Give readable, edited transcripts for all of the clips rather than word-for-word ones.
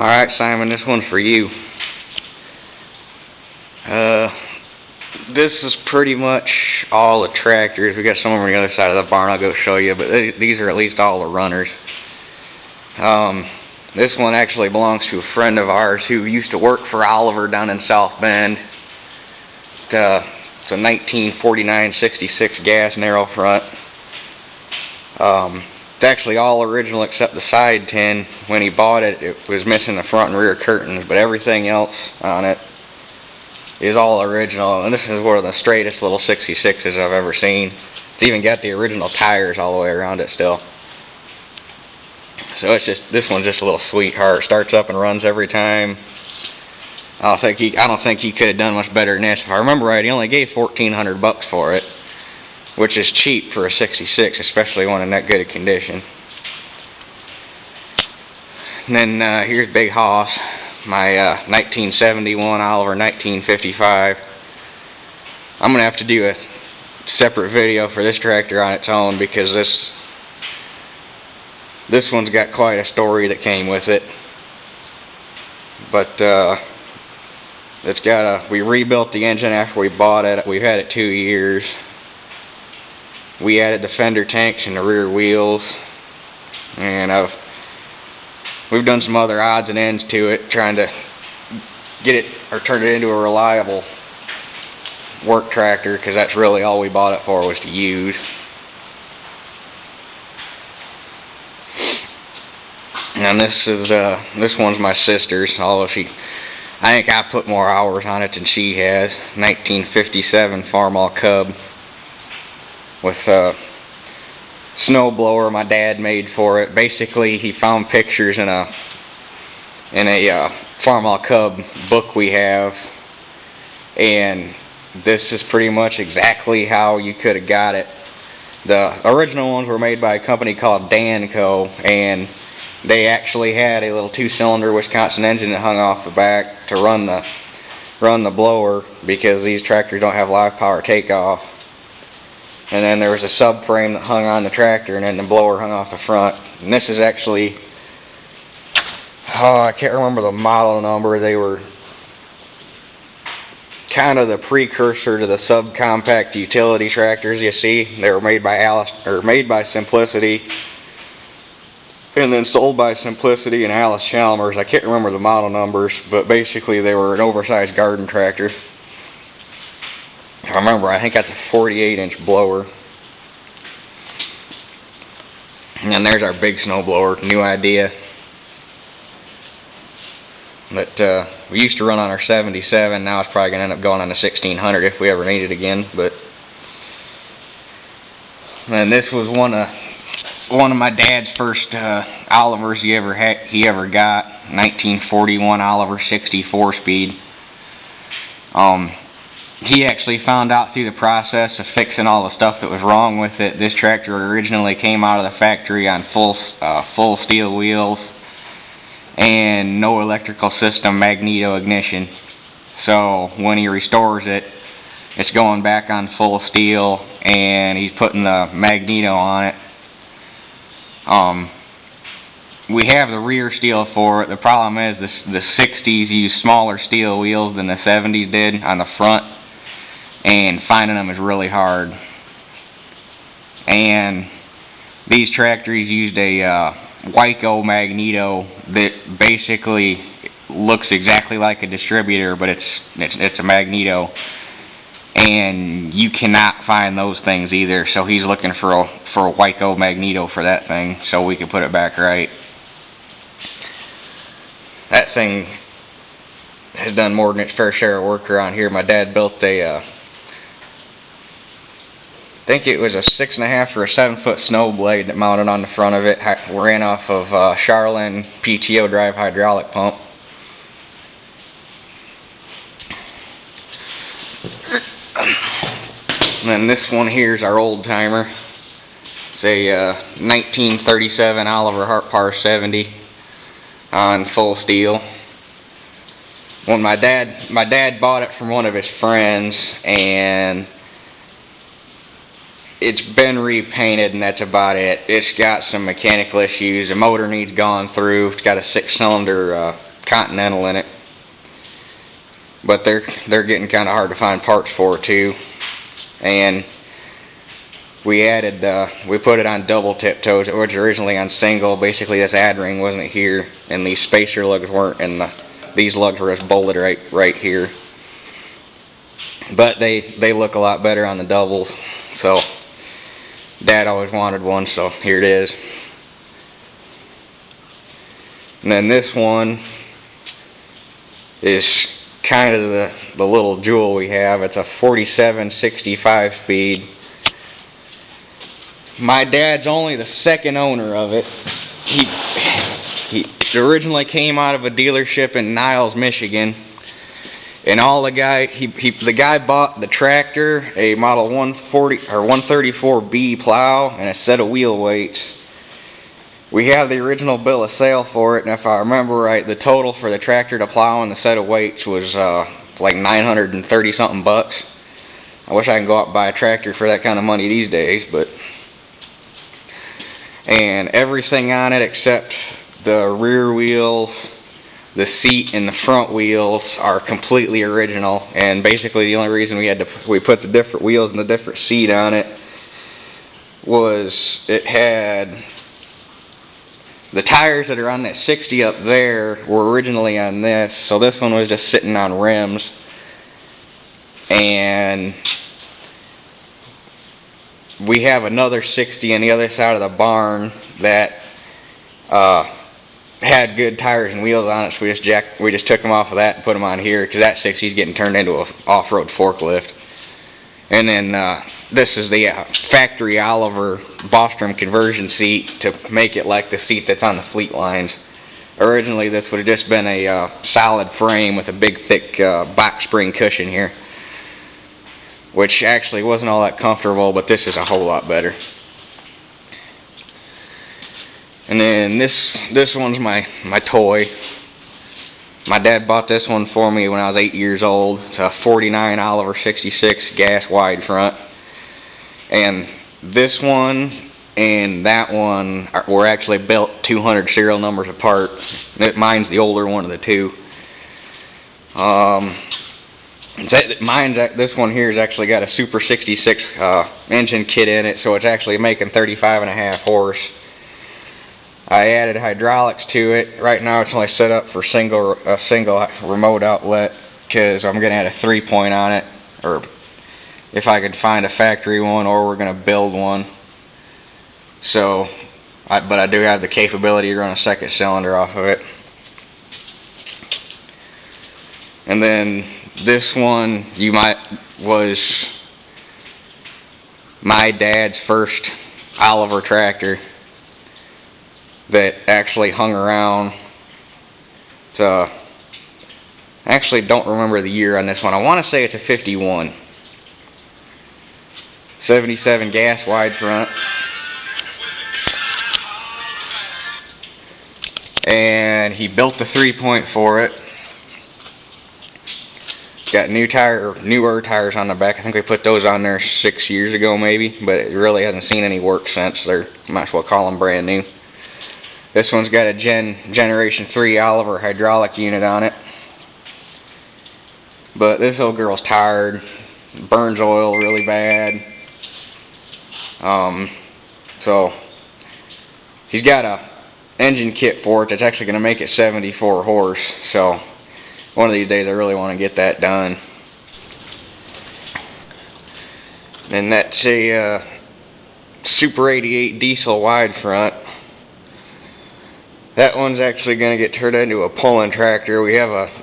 Alright, Simon, this one's for you. This is pretty much all the tractors. We got some over on the other side of the barn I'll go show you, but these are at least all the runners. This one actually belongs to a friend of ours who used to work for Oliver down in South Bend. It's a 1949-66 gas narrow front. It's actually all original except the side tin. When he bought it, it was missing the front and rear curtains, but everything else on it is all original. And this is one of the straightest little 66s I've ever seen. It's even got the original tires all the way around it still. So this one's just a little sweetheart. Starts up and runs every time. I don't think he could have done much better than this. If I remember right, he only gave $1,400 for it, which is cheap for a 66, especially one in that good a condition. And then here's Big Hoss, my 1971 Oliver 1955. I'm gonna have to do a separate video for this tractor on its own because this one's got quite a story that came with it. But we rebuilt the engine after we bought it. We've had it 2 years. We added the fender tanks and the rear wheels, and we've done some other odds and ends to it, trying to get it or turn it into a reliable work tractor, because that's really all we bought it for, was to use. And this one's my sister's, although I think I put more hours on it than she has. 1957 Farmall Cub with a snow blower my dad made for it. Basically, he found pictures in a Farmall Cub book we have, and this is pretty much exactly how you could have got it. The original ones were made by a company called Danco, and they actually had a little 2-cylinder Wisconsin engine that hung off the back to run the blower, because these tractors don't have live power takeoff. And then there was a subframe that hung on the tractor, and then the blower hung off the front. And this is actually, I can't remember the model number. They were kind of the precursor to the subcompact utility tractors you see. They were made by Simplicity, and then sold by Simplicity and Alice Chalmers. I can't remember the model numbers, but basically they were an oversized garden tractor. I remember, I think that's a 48-inch blower. And then there's our big snow blower, new idea. But we used to run on our 77, now it's probably going to end up going on the 1600 if we ever need it again. But and this was one of my dad's first Olivers he ever got, 1941 Oliver 64-speed. He actually found out through the process of fixing all the stuff that was wrong with it. This tractor originally came out of the factory on full steel wheels and no electrical system, magneto ignition. So when he restores it, it's going back on full steel, and he's putting the magneto on it. We have the rear steel for it. The problem is the 60s used smaller steel wheels than the 70s did on the front, and finding them is really hard. And these tractors used a Wyco magneto that basically looks exactly like a distributor, but it's a magneto, and you cannot find those things either. So he's looking for a Wyco magneto for that thing, so we can put it back right. That thing has done more than its fair share of work around here. My dad built I think it was a 6.5 or a 7-foot snow blade that mounted on the front of it. Ran off of Charlin PTO drive hydraulic pump. And then this one here is our old timer. It's a 1937 Oliver Hart-Parr 70 on full steel. When my dad bought it from one of his friends, and it's been repainted, and that's about it. It's got some mechanical issues. The motor needs gone through. It's got a 6-cylinder Continental in it. But they're getting kind of hard to find parts for too. And we put it on double tiptoes. It was originally on single. Basically, this ad ring wasn't here, and these spacer lugs weren't, and these lugs were just bolted right here. But they look a lot better on the doubles. So Dad always wanted one, so here it is. And then this one is kind of the little jewel we have. It's a 4765 speed. My dad's only the second owner of it. He originally came out of a dealership in Niles, Michigan, and the guy bought the tractor, a model 134B plow, and a set of wheel weights. We have the original bill of sale for it, and if I remember right, the total for the tractor, the plow, and the set of weights was like $930 something bucks. I wish I could go out and buy a tractor for that kind of money these days, and everything on it except the rear wheels, the seat, and the front wheels are completely original. And basically, the only reason we put the different wheels and the different seat on it was it had the tires that are on that 60 up there were originally on this, so this one was just sitting on rims. And we have another 60 on the other side of the barn that had good tires and wheels on it, so we just took them off of that and put them on here, because that 60 is getting turned into a off-road forklift. And then this is the factory Oliver Bostrom conversion seat to make it like the seat that's on the Fleet lines. Originally, this would have just been a solid frame with a big, thick box spring cushion here, which actually wasn't all that comfortable, but this is a whole lot better. And then this one's my toy. My dad bought this one for me when I was 8 years old. It's a 49 Oliver 66 gas wide front. And this one and that one were actually built 200 serial numbers apart. Mine's the older one of the two. This one here has actually got a Super 66 engine kit in it, so it's actually making 35.5 horse. I added hydraulics to it. Right now it's only set up for a single remote outlet, because I'm going to add a 3-point on it, or if I could find a factory one, or we're going to build one. So, but I do have the capability to run a second cylinder off of it. And then this one was my dad's first Oliver tractor that actually hung around. I actually don't remember the year on this one. I want to say it's a 51. 77 gas wide front. And he built the 3-point for it. Got newer tires on the back. I think we put those on there 6 years ago maybe, but it really hasn't seen any work since. Might as well call them brand new. This one's got a Generation 3 Oliver hydraulic unit on it. But this old girl's tired. Burns oil really bad. So he's got a engine kit for it that's actually going to make it 74 horse. So one of these days I really want to get that done. And that's a Super 88 diesel wide front. That one's actually going to get turned into a pulling tractor.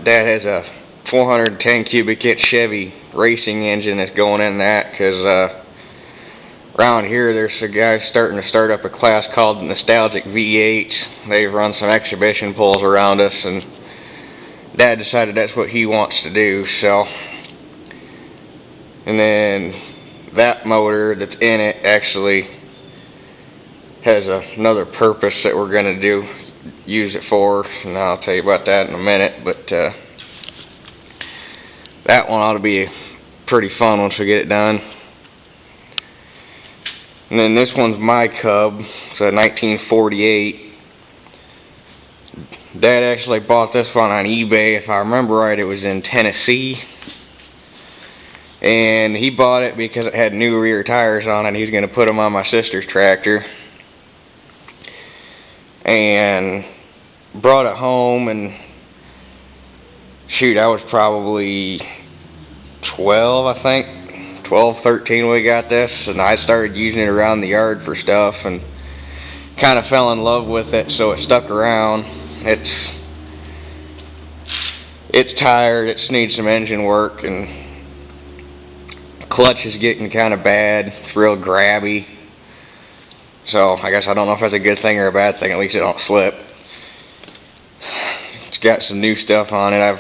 Dad has a 410 cubic inch Chevy racing engine that's going in that, because around here there's a guy starting to start up a class called Nostalgic V8. They've run some exhibition pulls around us, and Dad decided that's what he wants to do. So, and then that motor that's in it actually has another purpose that we're going to use it for, and I'll tell you about that in a minute. But that one ought to be pretty fun once we get it done. And then this one's my Cub. It's a 1948 Dad actually bought this one on eBay. If I remember right, it was in Tennessee. And he bought it because it had new rear tires on it. He was going to put them on my sister's tractor. And brought it home, and shoot, I was probably 12, I think. 12, 13 when we got this. And I started using it around the yard for stuff and kind of fell in love with it, so it stuck around. It's tired, it needs some engine work, and clutch is getting kind of bad. It's real grabby. So I guess I don't know if that's a good thing or a bad thing. At least it don't slip. It's got some new stuff on it. I've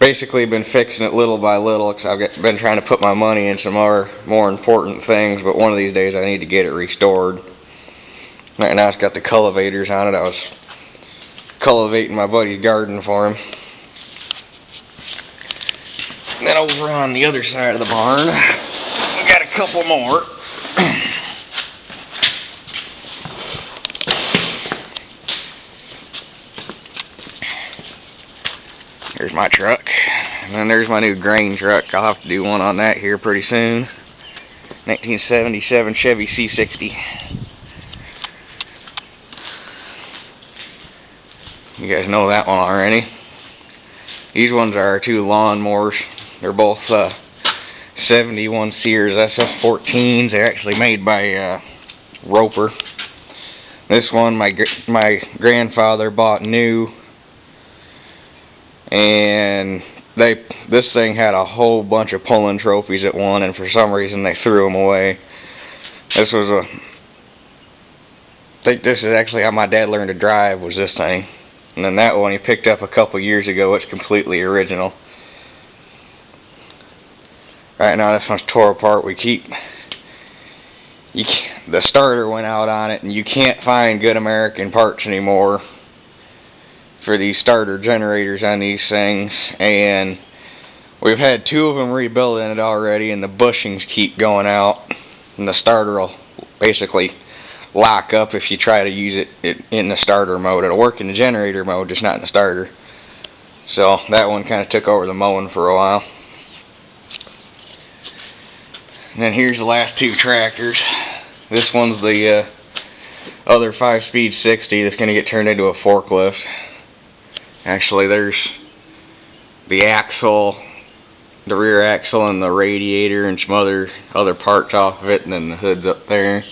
basically been fixing it little by little because I've been trying to put my money in some more important things, but one of these days I need to get it restored. Right now it's got the cultivators on it. I was cultivating my buddy's garden for him. And then over on the other side of the barn, we got a couple more. Here's my truck. And then there's my new grain truck. I'll have to do one on that here pretty soon. 1977 Chevy C60. You guys know that one already. These ones are our two lawnmowers. They're both 71 Sears SS14s. They're actually made by Roper. This one my grandfather bought new, and this thing had a whole bunch of pulling trophies at one, and for some reason they threw them away. I think this is actually how my dad learned to drive, was this thing. And then that one he picked up a couple years ago. It's completely original. Right now this one's tore apart. The starter went out on it, and you can't find good American parts anymore for these starter generators on these things. And we've had two of them rebuilt in it already, and the bushings keep going out, and the starter will basically lock up if you try to use it in the starter mode. It'll work in the generator mode, just not in the starter. So that one kind of took over the mowing for a while. And then here's the last two tractors. This one's the other 5-speed 60 that's going to get turned into a forklift. Actually, there's the axle, the rear axle, and the radiator, and some other parts off of it, and then the hood's up there.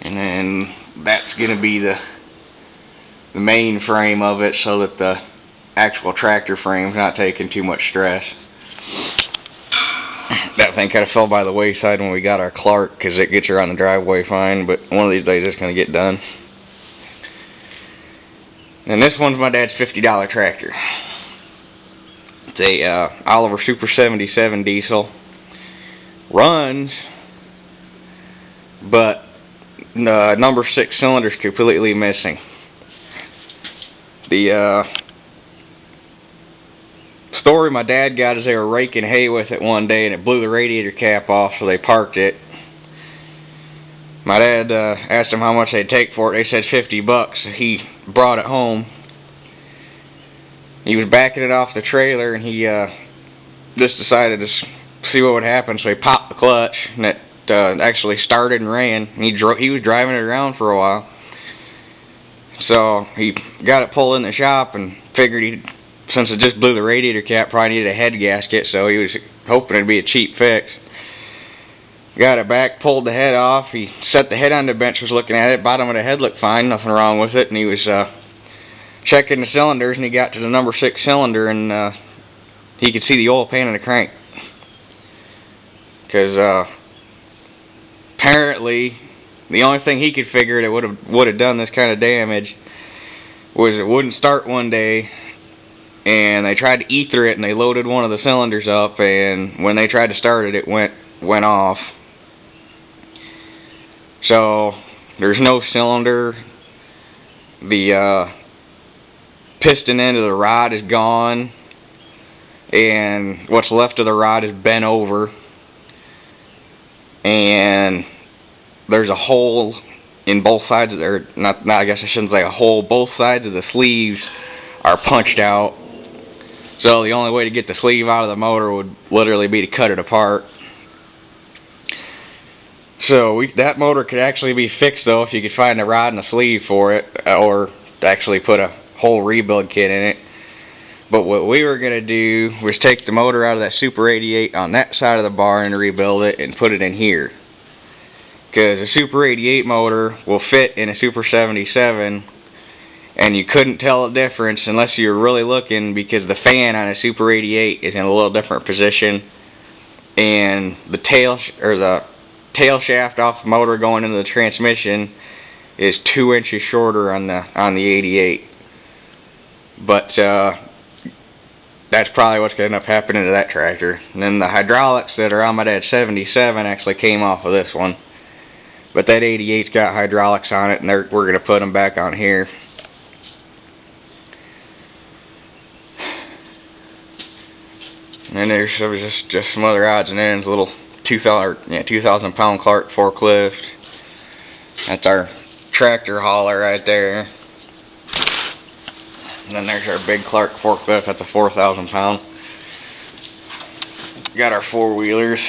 And then that's going to be the main frame of it, so that the actual tractor frame's not taking too much stress. That thing kind of fell by the wayside when we got our Clark, because it gets around the driveway fine, but one of these days it's going to get done. And this one's my dad's $50 tractor. It's a Oliver Super 77 diesel. Runs, but number 6 cylinder's completely missing. The story my dad got is they were raking hay with it one day, and it blew the radiator cap off, so they parked it. My dad asked them how much they'd take for it. They said $50. He brought it home. He was backing it off the trailer, and he just decided to see what would happen, so he popped the clutch, and it actually started and ran. And he was driving it around for a while. So he got it pulled in the shop and figured since it just blew the radiator cap, probably needed a head gasket, so he was hoping it'd be a cheap fix. Got it back, pulled the head off. He set the head on the bench, was looking at it. Bottom of the head looked fine, nothing wrong with it. And he was checking the cylinders, and he got to the number 6 cylinder, and he could see the oil pan in the crank. Because apparently, the only thing he could figure that would have done this kind of damage was it wouldn't start one day, and they tried to ether it, and they loaded one of the cylinders up, and when they tried to start it, it went off. So there's no cylinder. The piston end of the rod is gone, and what's left of the rod is bent over, and there's a hole in both sides of their, not I guess I shouldn't say a hole, both sides of the sleeves are punched out. So the only way to get the sleeve out of the motor would literally be to cut it apart. So that motor could actually be fixed though if you could find a rod and a sleeve for it, or actually put a whole rebuild kit in it. But what we were going to do was take the motor out of that Super 88 on that side of the barn and rebuild it and put it in here. Because a Super 88 motor will fit in a Super 77, and you couldn't tell the difference unless you were really looking, because the fan on a Super 88 is in a little different position, and the tail shaft off the motor going into the transmission is 2 inches shorter on the 88. But that's probably what's going to end up happening to that tractor. And then the hydraulics that are on my dad's 77 actually came off of this one. But that 88's got hydraulics on it, and we're going to put them back on here. And then there's just some other odds and ends. A little 2,000 pound Clark forklift. That's our tractor hauler right there. And then there's our big Clark forklift. That's a 4,000 pound. Got our four-wheelers.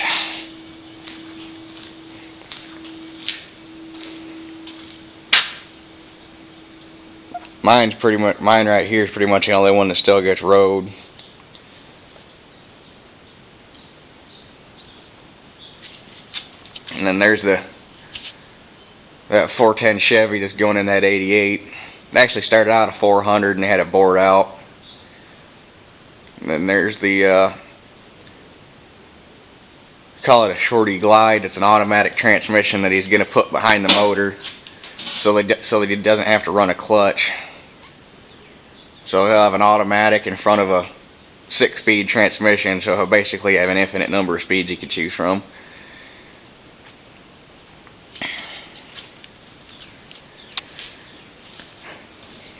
Mine right here is pretty much the only one that still gets rode. And then there's that 410 Chevy that's going in that 88. It actually started out a 400 and they had it bored out. And then there's the call it a Shorty Glide. It's an automatic transmission that he's going to put behind the motor, so that he doesn't have to run a clutch. So he'll have an automatic in front of a 6-speed transmission, so he'll basically have an infinite number of speeds he can choose from.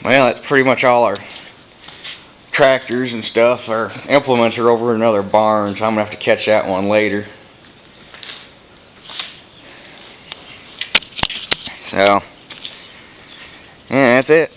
Well, that's pretty much all our tractors and stuff. Our implements are over in another barn, so I'm going to have to catch that one later. So, yeah, that's it.